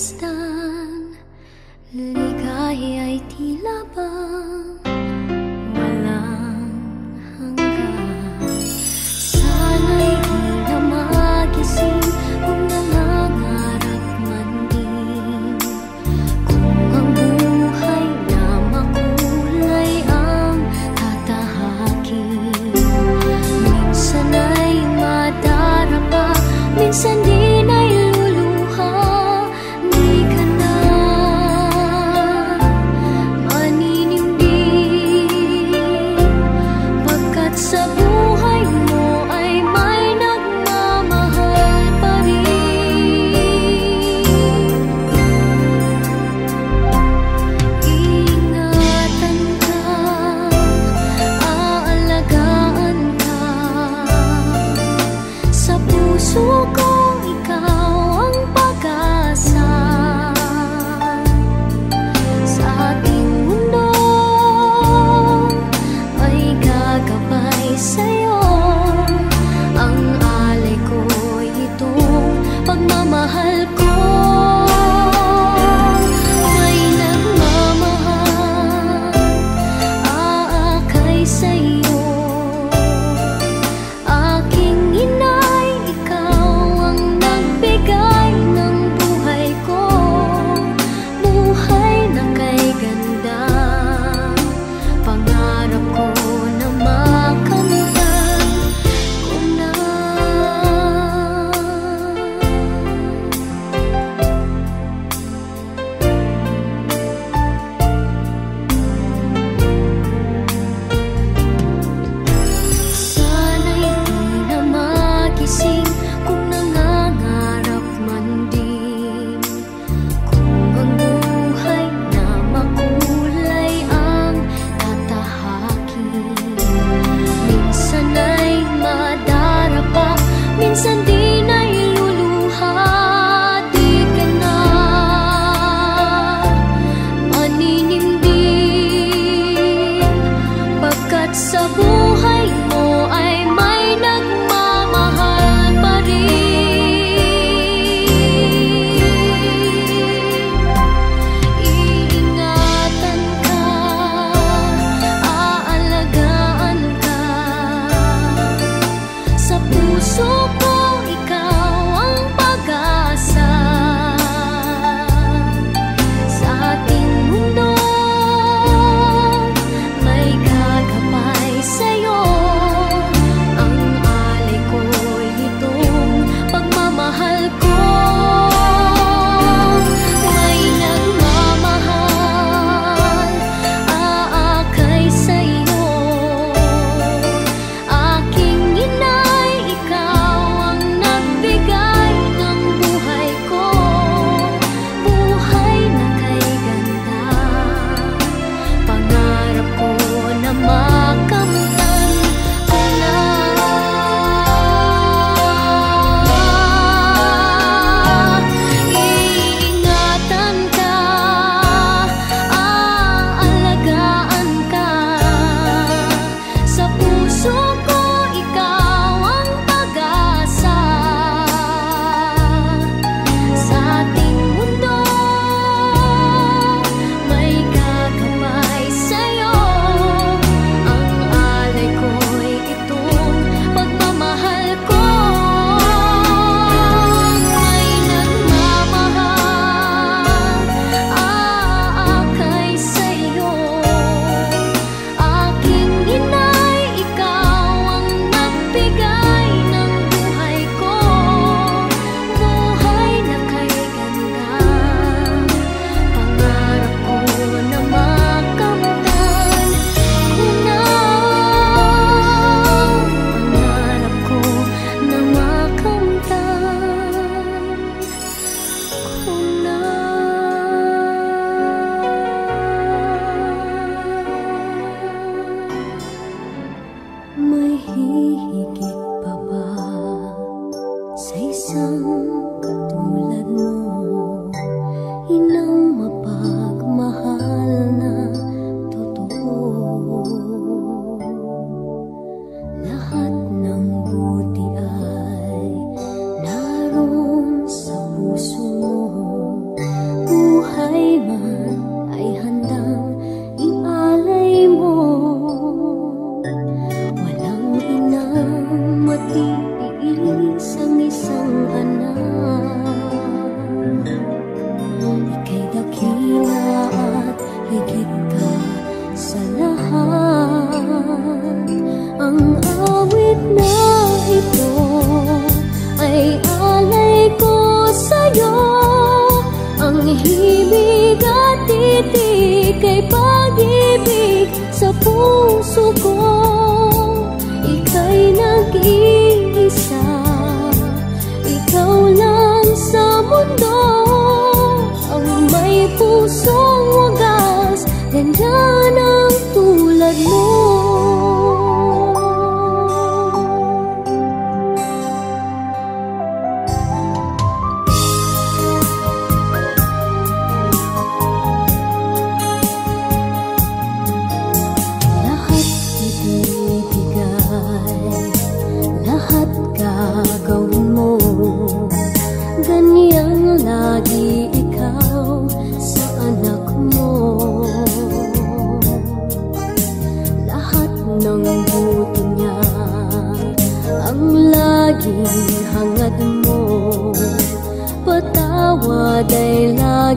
pagmasdan, ligaya'y tila bang walang hanggan. Sana'y di na magising kung nangangarap man din, kung ang buhay na makulay ang tatahakin. Minsan ay madarapa, minsan din ay luluha. Di ka na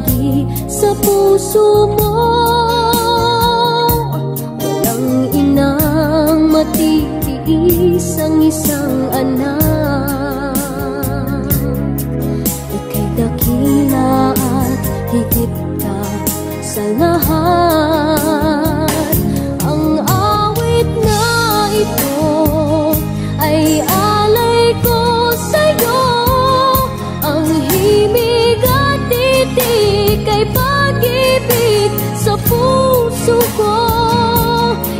bahagi sa puso mo. Walang inang matitiis ang isang anak. Ika'y dakila at higit ka sa lahat. Ang awit na ito ay alay ko sa'yo. Ang himig at titik ay pag-ibig sa puso ko.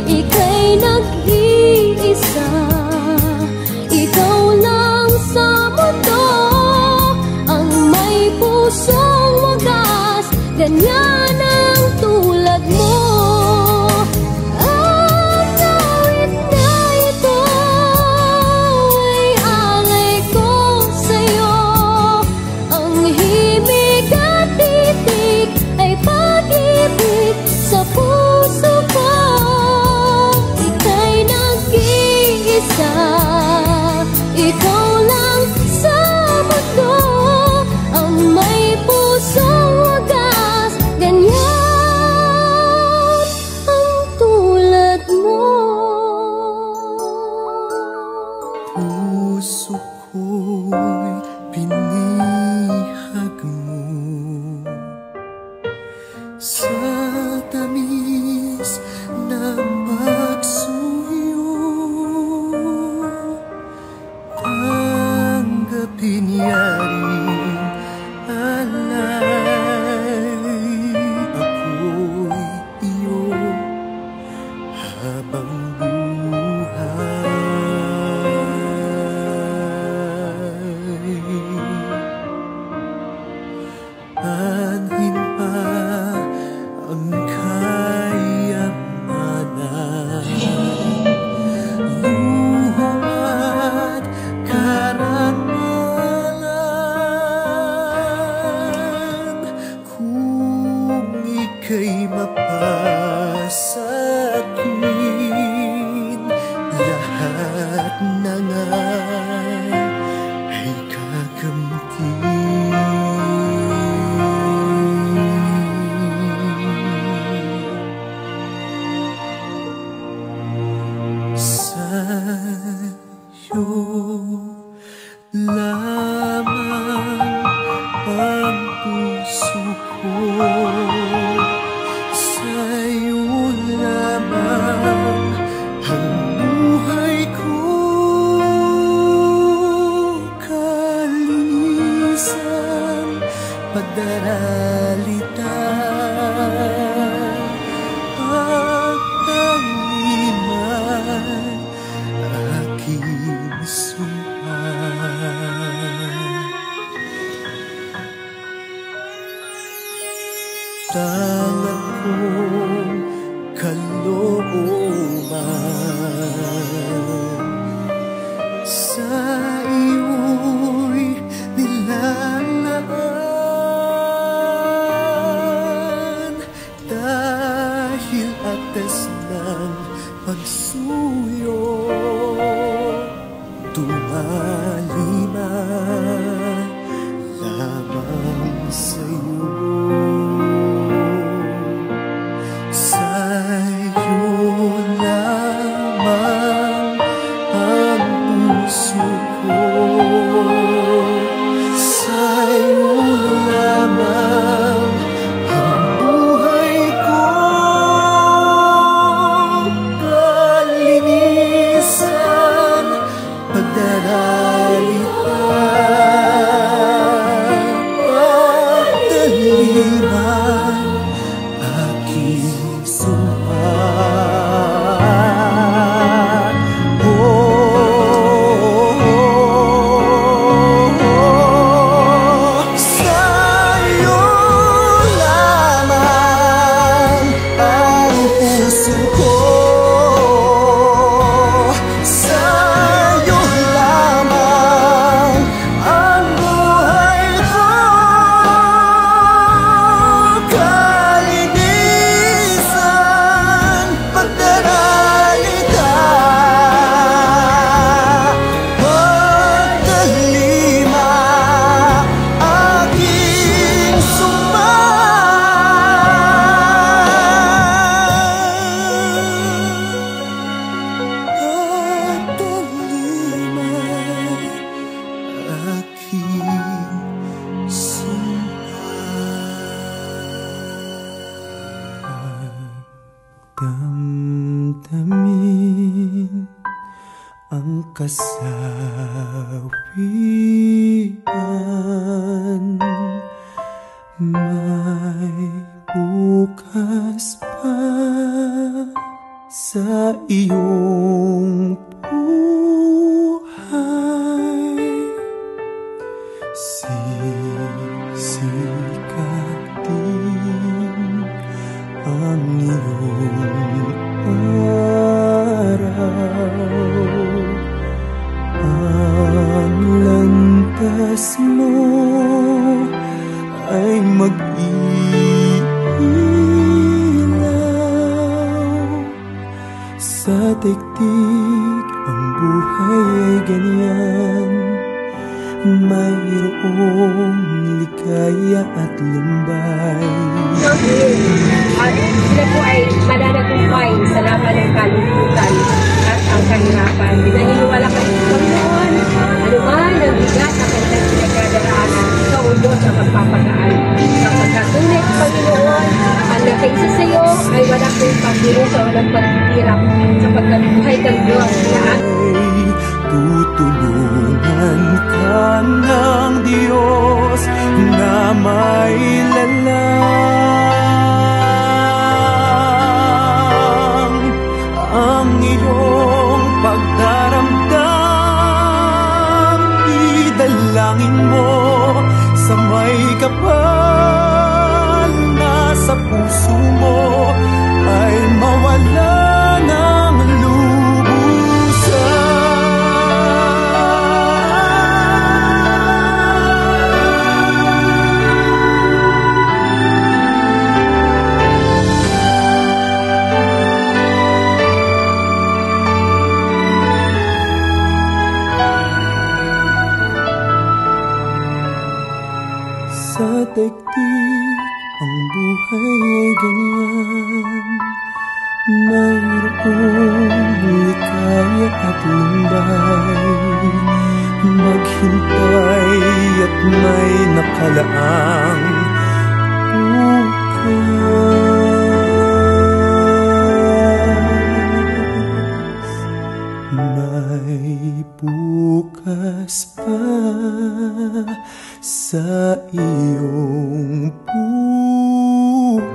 Ika'y nag-iisa, ikaw lang sa mundo. Ang may pusong wagas, ganyan ang tulad mo. Ang awit na ito ay alay ko sa'yo. Ang himig at titik ay pag-ibig sa puso ko. Ika'y nag-iisa, ikaw lang sa mundo. Ang may pusong wagas, ganyan ang tulad mo. Puso ko'y pinihag mo sa tamis ng pagsuyo. Tanggapin yaring alay, ako'y iyo habang buhay. Anhin pa ang kayamanan, luhong at karangalan. Kung ika'y mapasakin, lahat na nga ay kakamti. Sa'yo lamang ang puso ko, sa'yo lamang ang buhay ko. Kalinisan, pagdaralitan, pagtangiman, aking sumpa. Tangan kong kalooban sa iyo'y nilalaan. Dahil atas ng pagsuyo, tumalima lamang sa'yo. Sa'yo lamang ang puso ko, sa'yo lamang ang buhay ko. Kalinisan, pagdarali damdamin ang kasawian. May bukas pa sa iyong buhay. Sisikat din ang iyong araw. Ang landas mo ay mag-iilaw. Sa daigdig ang buhay ay ganyan, mayroong ligaya at lumbay. Sila po ay mananagumpay sa laban ng kalungkutan at ang kahirapan. Pinaniniwala kami sa Panginoon, anuman ang bigat na kanilang pinagdadaanan, kaunod ang magpapagaan. Kapagkat tunay sa Panginoon, ang nakaisa sa iyo ay wala kong pagdiro sa walang paghihirap, sapagkat buhay ng Diyos na tutulungan ka ng Diyos na may lalang. Ang iyong pagdaramdam, idalangin mo sa may kapal na sa puso mo ay mawala ng lubusan. Sa daigdig ang buhay ay ganyan, mayroong likaya at lumbay. Maghintay at may nakalaang bukas. May bukas pa sa iyong buhay.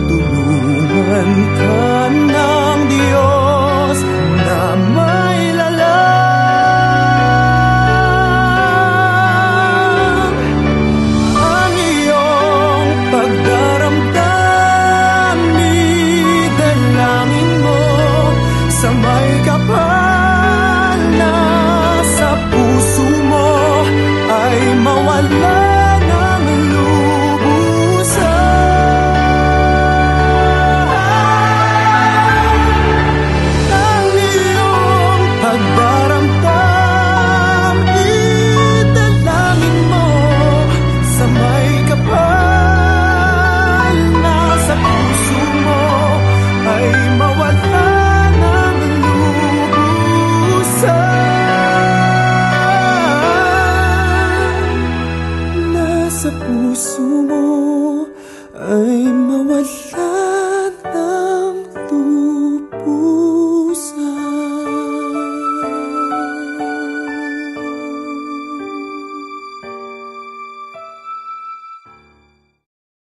Tutulungan ka ng Diyos na may lalang. Ang iyong pagdaramdam, idalangin mo sa may kapal na sa puso mo ay mawala ng lubusan. Ang iyong pagdaramdam, idalangin mo sa may kapal na sa puso mo ay mawala ng lubusan. Sa puso mo ay mawala